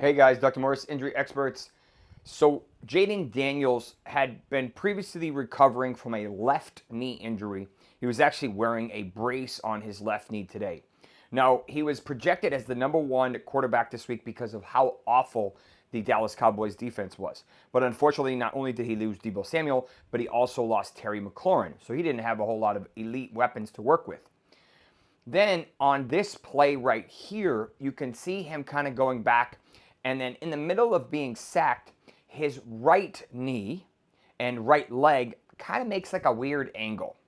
Hey guys, Dr. Morse, injury experts. So Jayden Daniels had been previously recovering from a left knee injury. He was actually wearing a brace on his left knee today. Now, he was projected as the #1 quarterback this week because of how awful the Dallas Cowboys defense was. But unfortunately, not only did he lose Deebo Samuel, but he also lost Terry McLaurin. So he didn't have a whole lot of elite weapons to work with. Then on this play right here, you can see him kind of going back, and then in the middle of being sacked, his right knee and right leg kind of makes like a weird angle.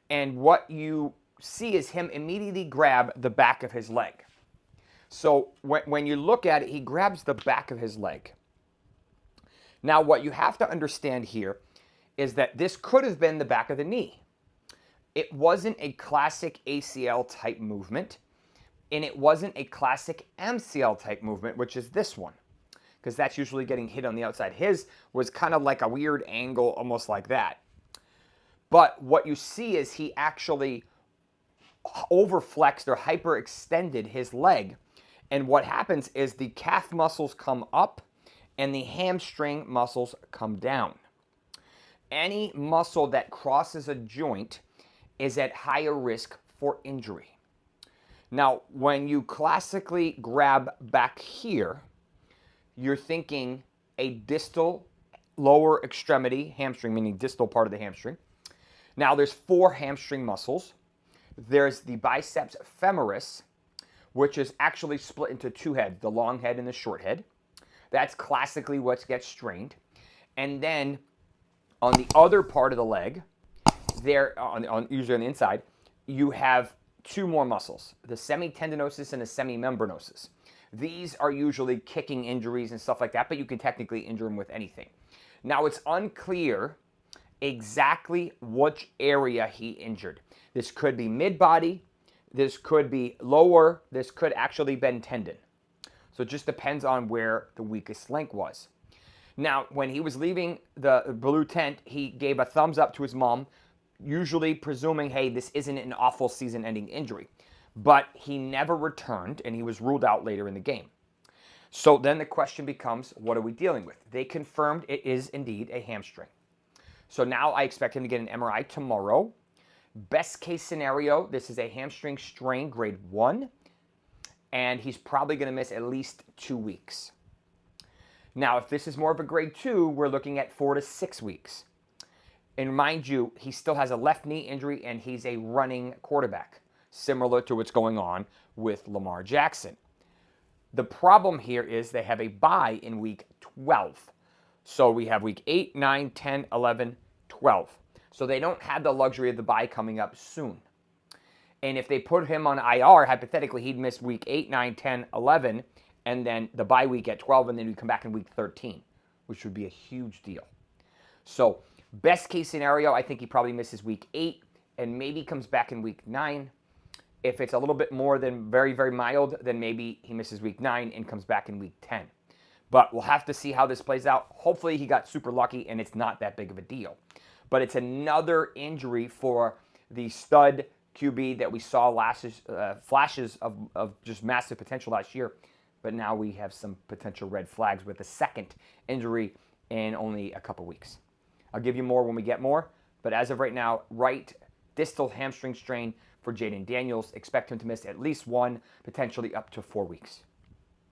And what you see is him immediately grab the back of his leg. So when you look at it, he grabs the back of his leg. Now, what you have to understand here is that this could have been the back of the knee. It wasn't a classic ACL type movement, and it wasn't a classic MCL type movement, which is this one, because that's usually getting hit on the outside. His was kind of like a weird angle, almost like that. But what you see is he actually overflexed or hyperextended his leg. And what happens is the calf muscles come up and the hamstring muscles come down. Any muscle that crosses a joint is at higher risk for injury. Now, when you classically grab back here, you're thinking a distal lower extremity hamstring, meaning distal part of the hamstring. Now, there's 4 hamstring muscles. There's the biceps femoris, which is actually split into 2 heads, the long head and the short head. That's classically what gets strained. And then on the other part of the leg, there, usually on the inside, you have 2 more muscles, the semitendinosus and the semimembranosus. These are usually kicking injuries and stuff like that, but you can technically injure them with anything. Now, it's unclear exactly which area he injured. This could be mid-body, this could be lower, this could actually been tendon. So it just depends on where the weakest link was. Now, when he was leaving the blue tent, he gave a thumbs up to his mom, usually presuming, hey, this isn't an awful season-ending injury. But he never returned, and he was ruled out later in the game. So then the question becomes, what are we dealing with? They confirmed it is indeed a hamstring. So now I expect him to get an MRI tomorrow. Best case scenario, this is a hamstring strain grade 1, and he's probably going to miss at least 2 weeks. Now, if this is more of a grade 2, we're looking at 4 to 6 weeks. And mind you, he still has a left knee injury, and he's a running quarterback, similar to what's going on with Lamar Jackson. The problem here is they have a bye in week 12. So we have week 8, 9, 10, 11, 12. So they don't have the luxury of the bye coming up soon. And if they put him on IR, hypothetically, he'd miss week 8, 9, 10, 11, and then the bye week at 12, and then he'd come back in week 13, which would be a huge deal. So best case scenario, I think he probably misses week 8 and maybe comes back in week 9. If it's a little bit more than very, very mild, then maybe he misses week 9 and comes back in week 10. But we'll have to see how this plays out. Hopefully he got super lucky and it's not that big of a deal. But it's another injury for the stud QB that we saw flashes of just massive potential last year. But now we have some potential red flags with a second injury in only a couple weeks. I'll give you more when we get more. But as of right now, right distal hamstring strain for Jayden Daniels. Expect him to miss at least 1, potentially up to 4 weeks.